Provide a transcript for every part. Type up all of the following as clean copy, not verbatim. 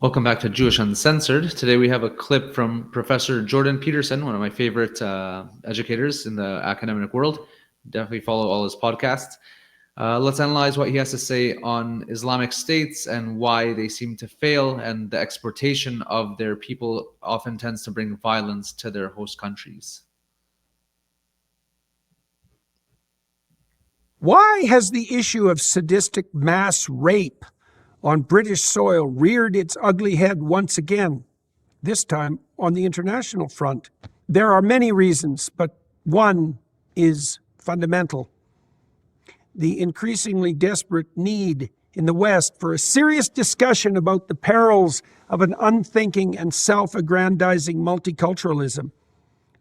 Welcome back to Jewish Uncensored. Today we have a clip from Professor Jordan Peterson, one of my favorite educators in the academic world. Definitely follow all his podcasts. Let's analyze what he has to say on Islamic states and why they seem to fail, and the exploitation of their people often tends to bring violence to their host countries. Why has the issue of sadistic mass rape on British soil reared its ugly head once again, this time on the international front? There are many reasons, but one is fundamental. The increasingly desperate need in the West for a serious discussion about the perils of an unthinking and self-aggrandizing multiculturalism,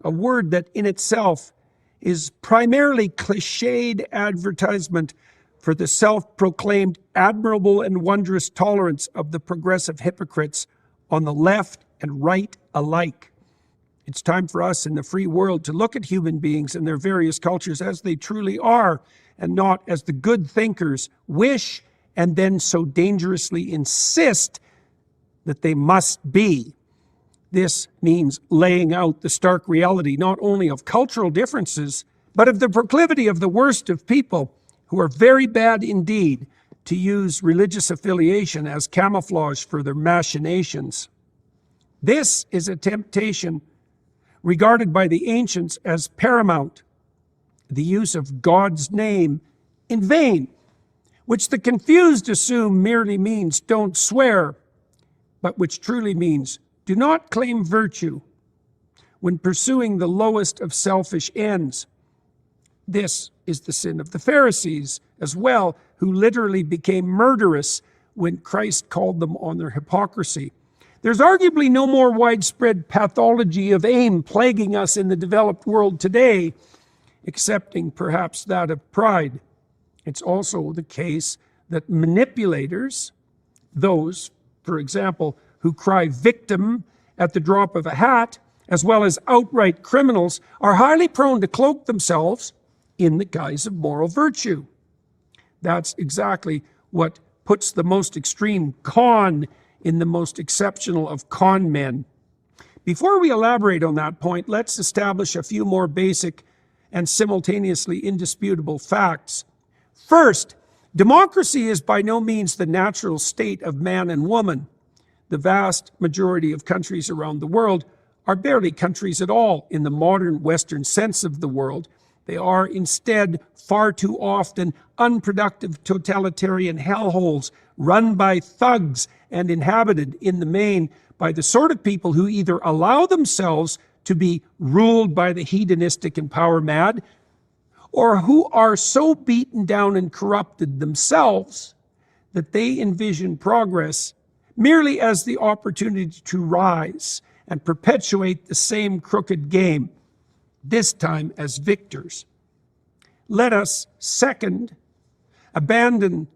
a word that in itself is primarily cliched advertisement for the self-proclaimed admirable and wondrous tolerance of the progressive hypocrites on the left and right alike. It's time for us in the free world to look at human beings and their various cultures as they truly are, and not as the good thinkers wish and then so dangerously insist that they must be. This means laying out the stark reality not only of cultural differences, but of the proclivity of the worst of people who are very bad indeed to use religious affiliation as camouflage for their machinations. This is a temptation regarded by the ancients as paramount, the use of God's name in vain, which the confused assume merely means don't swear, but which truly means do not claim virtue when pursuing the lowest of selfish ends. This is the sin of the Pharisees as well, who literally became murderous when Christ called them on their hypocrisy. There's arguably no more widespread pathology of aim plaguing us in the developed world today, excepting perhaps that of pride. It's also the case that manipulators, those, for example, who cry victim at the drop of a hat, as well as outright criminals, are highly prone to cloak themselves in the guise of moral virtue. That's exactly what puts the most extreme con in the most exceptional of con men. Before we elaborate on that point, let's establish a few more basic and simultaneously indisputable facts. First, democracy is by no means the natural state of man and woman. The vast majority of countries around the world are barely countries at all in the modern Western sense of the word. They are instead far too often unproductive totalitarian hellholes run by thugs and inhabited in the main by the sort of people who either allow themselves to be ruled by the hedonistic and power mad, or who are so beaten down and corrupted themselves that they envision progress merely as the opportunity to rise and perpetuate the same crooked game, this time as victors. Let us, second, abandon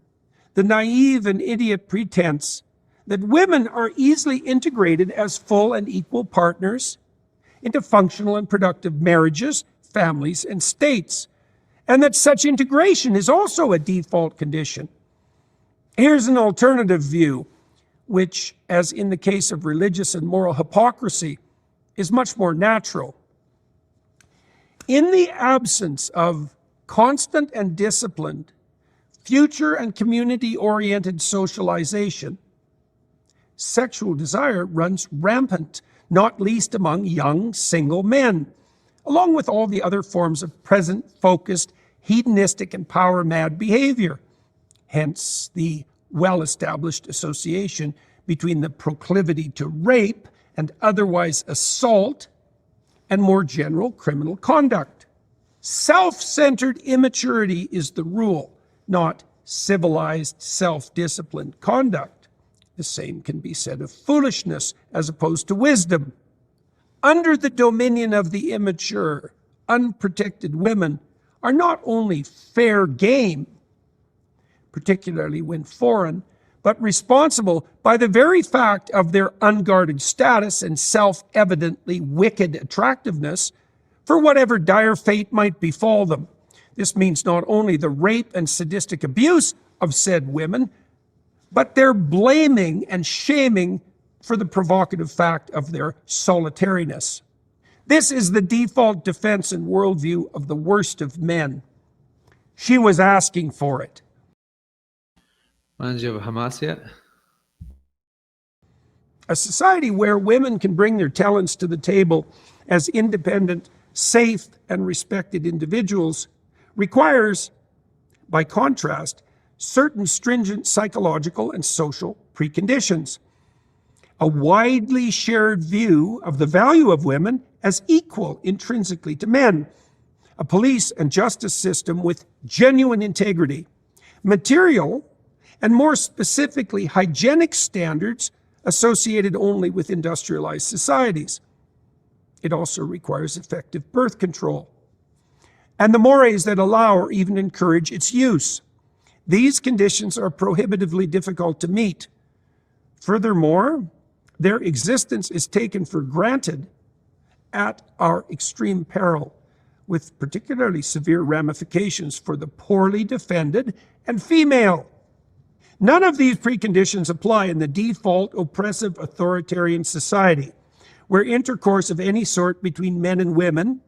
the naive and idiot pretense that women are easily integrated as full and equal partners into functional and productive marriages, families, and states, and that such integration is also a default condition. Here's an alternative view, which, as in the case of religious and moral hypocrisy, is much more natural. In the absence of constant and disciplined, future and community-oriented socialization, sexual desire runs rampant, not least among young single men, along with all the other forms of present-focused, hedonistic and power-mad behavior. Hence the well-established association between the proclivity to rape and otherwise assault and more general criminal conduct. Self-centered immaturity is the rule, not civilized, self-disciplined conduct. The same can be said of foolishness as opposed to wisdom. Under the dominion of the immature, unprotected women are not only fair game, particularly when foreign, but responsible by the very fact of their unguarded status and self-evidently wicked attractiveness for whatever dire fate might befall them. This means not only the rape and sadistic abuse of said women, but their blaming and shaming for the provocative fact of their solitariness. This is the default defense and worldview of the worst of men. She was asking for it. Reminds you of Hamas yet? A society where women can bring their talents to the table as independent, safe, and respected individuals requires, by contrast, certain stringent psychological and social preconditions. A widely shared view of the value of women as equal intrinsically to men. A police and justice system with genuine integrity. Material, and more specifically, hygienic standards associated only with industrialized societies. It also requires effective birth control and the mores that allow or even encourage its use. These conditions are prohibitively difficult to meet. Furthermore, their existence is taken for granted at our extreme peril, with particularly severe ramifications for the poorly defended and female. None of these preconditions apply in the default oppressive authoritarian society, where intercourse of any sort between men and women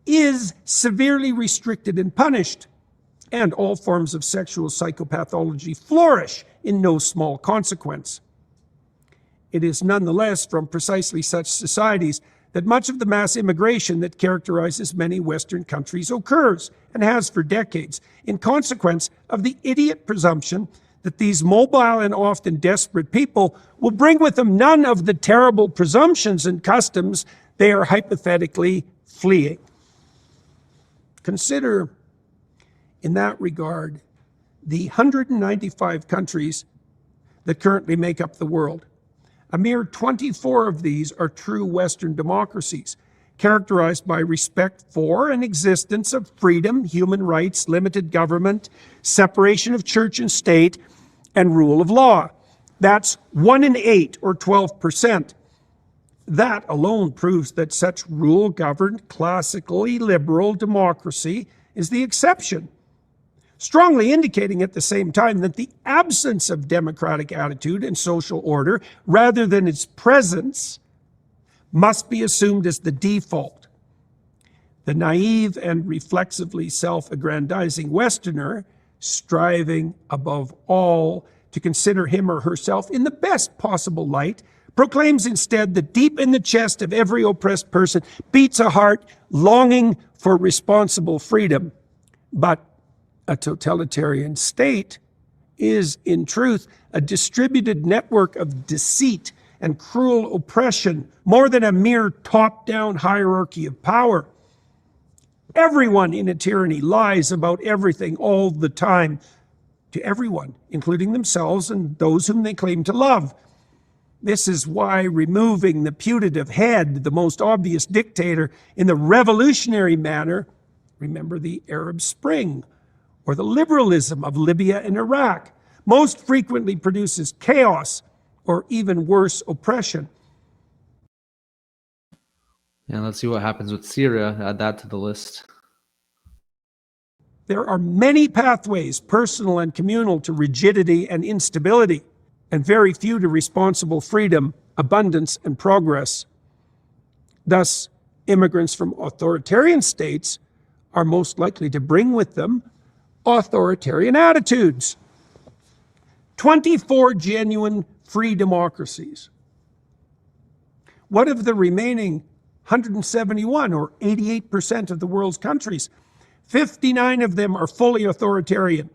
is severely restricted and punished, and all forms of sexual psychopathology flourish in no small consequence. It is nonetheless from precisely such societies that much of the mass immigration that characterizes many Western countries occurs, and has for decades, in consequence of the idiot presumption that these mobile and often desperate people will bring with them none of the terrible presumptions and customs they are hypothetically fleeing. Consider, in that regard, the 195 countries that currently make up the world. A mere 24 of these are true Western democracies, characterized by respect for and existence of freedom, human rights, limited government, separation of church and state, and rule of law. That's 1 in 8, or 12%. That alone proves that such rule-governed, classically liberal democracy is the exception, strongly indicating at the same time that the absence of democratic attitude and social order, rather than its presence, must be assumed as the default. The naive and reflexively self-aggrandizing Westerner, striving above all to consider him or herself in the best possible light, proclaims instead that deep in the chest of every oppressed person beats a heart longing for responsible freedom. But a totalitarian state is, in truth, a distributed network of deceit and cruel oppression, more than a mere top-down hierarchy of power. Everyone in a tyranny lies about everything all the time, to everyone, including themselves and those whom they claim to love. This is why removing the putative head, the most obvious dictator, in the revolutionary manner, remember the Arab Spring, or the liberalism of Libya and Iraq, most frequently produces chaos, or even worse, oppression. And let's see what happens with Syria. Add that to the list. There are many pathways, personal and communal, to rigidity and instability, and very few to responsible freedom, abundance, and progress. Thus, immigrants from authoritarian states are most likely to bring with them authoritarian attitudes. 24 genuine free democracies. What of the remaining 171, or 88% of the world's countries? 59 of them are fully authoritarian,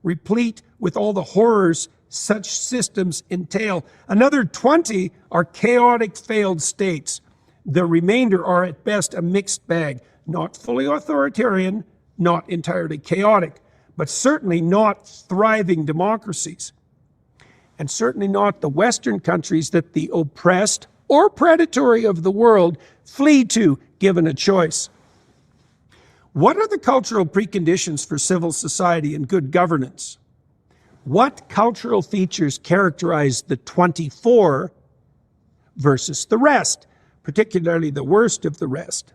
replete with all the horrors such systems entail. Another 20 are chaotic failed states. The remainder are at best a mixed bag, not fully authoritarian, not entirely chaotic, but certainly not thriving democracies. And certainly not the Western countries that the oppressed or predatory of the world flee to, given a choice. What are the cultural preconditions for civil society and good governance? What cultural features characterize the 24 versus the rest, particularly the worst of the rest?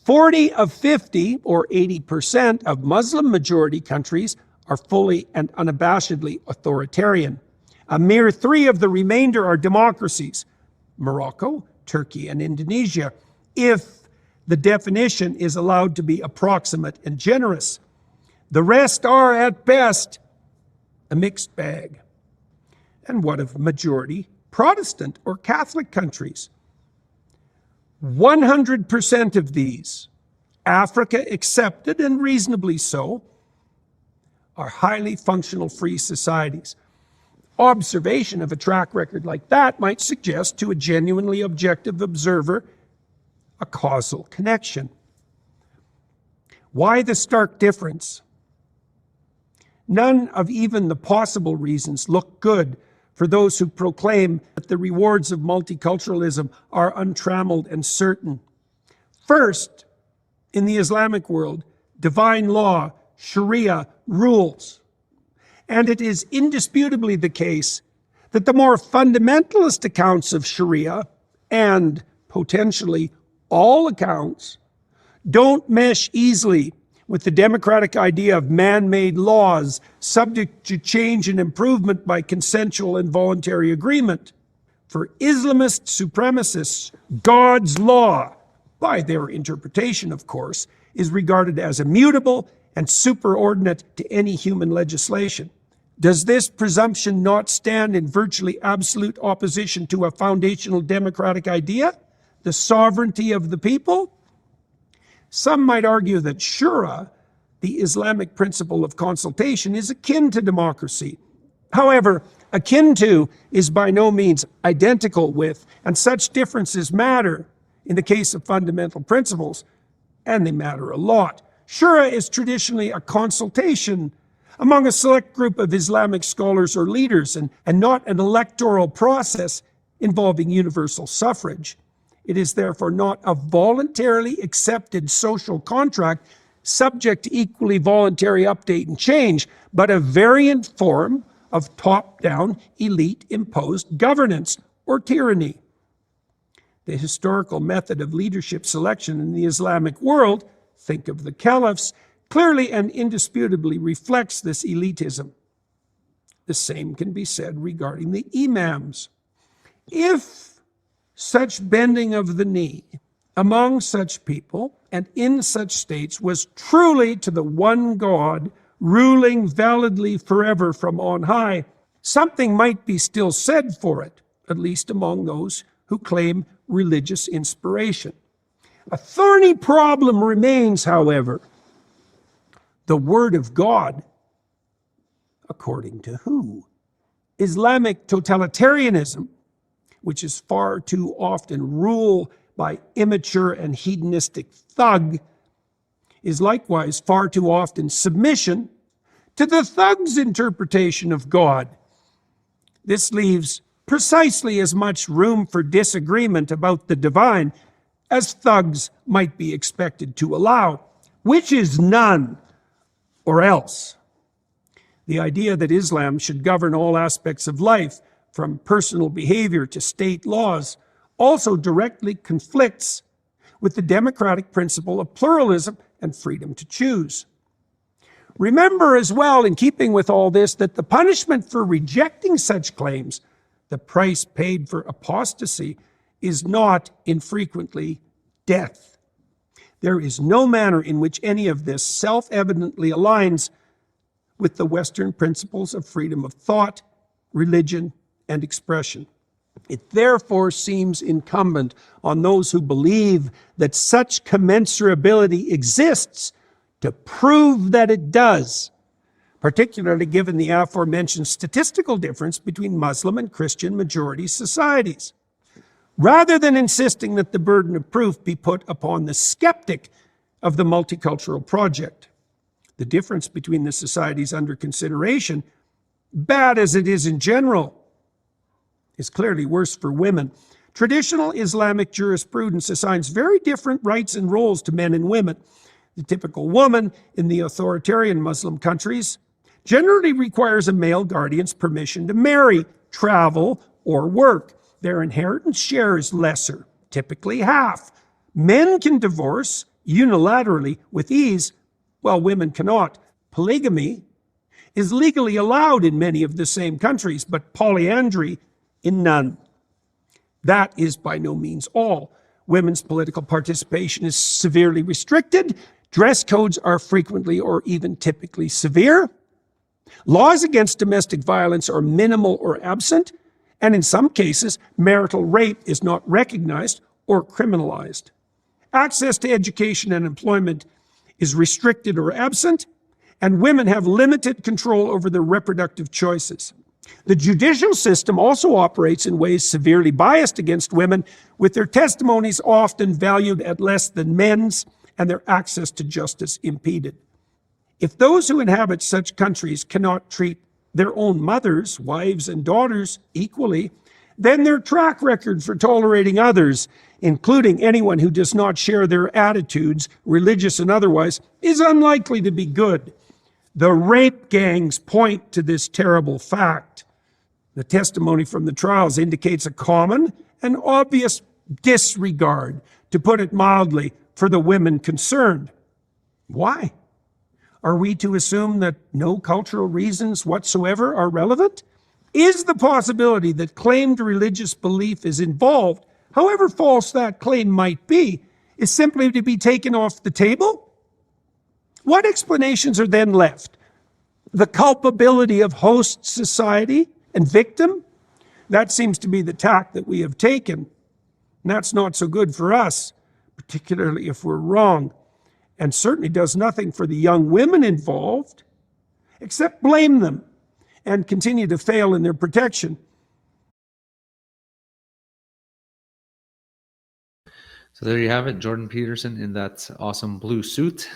40 of 50, or 80%, of Muslim-majority countries are fully and unabashedly authoritarian. A mere 3 of the remainder are democracies: Morocco, Turkey, and Indonesia, if the definition is allowed to be approximate and generous. The rest are, at best, a mixed bag. And what of majority Protestant or Catholic countries? 100% of these, Africa accepted, and reasonably so, are highly functional free societies. Observation of a track record like that might suggest to a genuinely objective observer a causal connection. Why the stark difference? None of even the possible reasons look good for those who proclaim that the rewards of multiculturalism are untrammeled and certain. First, in the Islamic world, divine law, Sharia, rules. And it is indisputably the case that the more fundamentalist accounts of Sharia, and potentially all accounts, don't mesh easily with the democratic idea of man-made laws subject to change and improvement by consensual and voluntary agreement. For Islamist supremacists, God's law, by their interpretation of course, is regarded as immutable and superordinate to any human legislation. Does this presumption not stand in virtually absolute opposition to a foundational democratic idea, the sovereignty of the people? Some might argue that shura, the Islamic principle of consultation, is akin to democracy. However, akin to is by no means identical with, and such differences matter in the case of fundamental principles, and they matter a lot. Shura is traditionally a consultation among a select group of Islamic scholars or leaders, and not an electoral process involving universal suffrage. It is therefore not a voluntarily accepted social contract subject to equally voluntary update and change, but a variant form of top-down, elite-imposed governance or tyranny. The historical method of leadership selection in the Islamic world, think of the caliphs, clearly and indisputably reflects this elitism. The same can be said regarding the imams. If such bending of the knee among such people and in such states was truly to the one God, ruling validly forever from on high, something might be still said for it, at least among those who claim religious inspiration. A thorny problem remains, however. The Word of God, according to who? Islamic totalitarianism, which is far too often ruled by immature and hedonistic thug, is likewise far too often submission to the thug's interpretation of God. This leaves precisely as much room for disagreement about the divine as thugs might be expected to allow, which is none, or else. The idea that Islam should govern all aspects of life, from personal behavior to state laws, also directly conflicts with the democratic principle of pluralism and freedom to choose. Remember as well, in keeping with all this, that the punishment for rejecting such claims, the price paid for apostasy, is not infrequently death. There is no manner in which any of this self-evidently aligns with the Western principles of freedom of thought, religion, and expression. It therefore seems incumbent on those who believe that such commensurability exists to prove that it does, particularly given the aforementioned statistical difference between Muslim and Christian majority societies. Rather than insisting that the burden of proof be put upon the skeptic of the multicultural project. The difference between the societies under consideration, bad as it is in general, is clearly worse for women. Traditional Islamic jurisprudence assigns very different rights and roles to men and women. The typical woman in the authoritarian Muslim countries generally requires a male guardian's permission to marry, travel, or work. Their inheritance share is lesser, typically half. Men can divorce unilaterally with ease, while women cannot. Polygamy is legally allowed in many of the same countries, but polyandry in none. That is by no means all. Women's political participation is severely restricted. Dress codes are frequently or even typically severe. Laws against domestic violence are minimal or absent, and in some cases, marital rape is not recognized or criminalized. Access to education and employment is restricted or absent, and women have limited control over their reproductive choices. The judicial system also operates in ways severely biased against women, with their testimonies often valued at less than men's and their access to justice impeded. If those who inhabit such countries cannot treat their own mothers, wives, and daughters equally, then their track record for tolerating others, including anyone who does not share their attitudes, religious and otherwise, is unlikely to be good. The rape gangs point to this terrible fact. The testimony from the trials indicates a common and obvious disregard, to put it mildly, for the women concerned. Why? Are we to assume that no cultural reasons whatsoever are relevant? Is the possibility that claimed religious belief is involved, however false that claim might be, is simply to be taken off the table? What explanations are then left? The culpability of host society and victim? That seems to be the tack that we have taken. And that's not so good for us, particularly if we're wrong, and certainly does nothing for the young women involved, except blame them and continue to fail in their protection. So there you have it, Jordan Peterson in that awesome blue suit,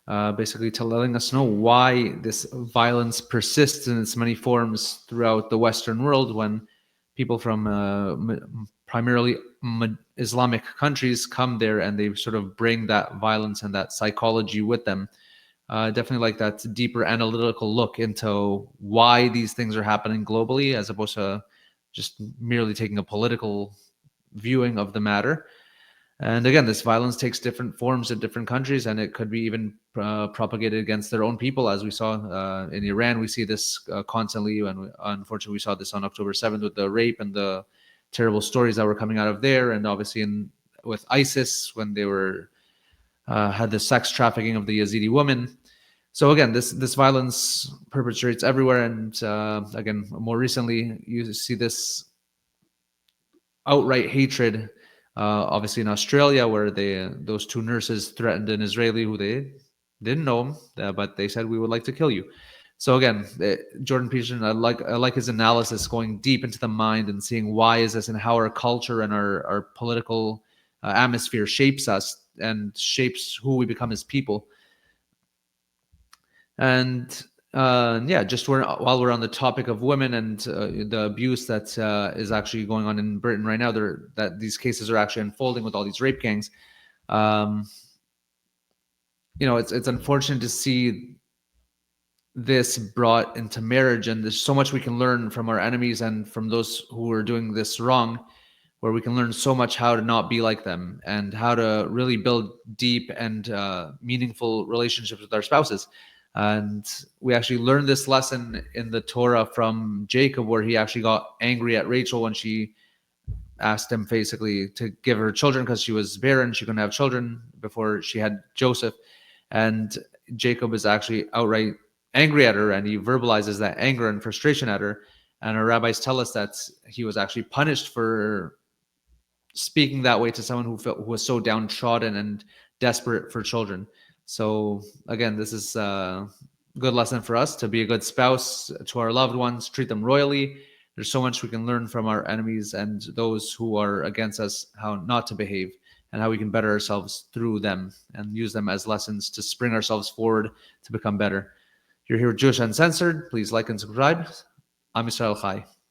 basically letting us know why this violence persists in its many forms throughout the Western world when people from primarily Islamic countries come there and they sort of bring that violence and that psychology with them. Definitely like that deeper analytical look into why these things are happening globally, as opposed to just merely taking a political viewing of the matter. And again, this violence takes different forms in different countries, and it could be even propagated against their own people, as we saw in Iran. We see this constantly, and unfortunately we saw this on October 7th with the rape and the terrible stories that were coming out of there, and obviously with ISIS when they were had the sex trafficking of the Yazidi woman. So again, this violence perpetrates everywhere, and again, more recently you see this outright hatred. Obviously in Australia, where those two nurses threatened an Israeli who they didn't know him, but they said, "We would like to kill you." So again, Jordan Peterson, I like his analysis, going deep into the mind and seeing why is this and how our culture and our political atmosphere shapes us and shapes who we become as people. And just while we're on the topic of women and the abuse that is actually going on in Britain right now, that these cases are actually unfolding with all these rape gangs. It's unfortunate to see this brought into marriage, and there's so much we can learn from our enemies and from those who are doing this wrong, where we can learn so much how to not be like them and how to really build deep and meaningful relationships with our spouses. And we actually learned this lesson in the Torah from Jacob, where he actually got angry at Rachel when she asked him basically to give her children because she was barren. She couldn't have children before she had Joseph. And Jacob is actually outright angry at her, and he verbalizes that anger and frustration at her. And our rabbis tell us that he was actually punished for speaking that way to someone who was so downtrodden and desperate for children. So again, this is a good lesson for us to be a good spouse to our loved ones, treat them royally. There's so much we can learn from our enemies and those who are against us, how not to behave and how we can better ourselves through them and use them as lessons to spring ourselves forward to become better. You're here with Jewish Uncensored. Please like and subscribe. I'm Israel Chai.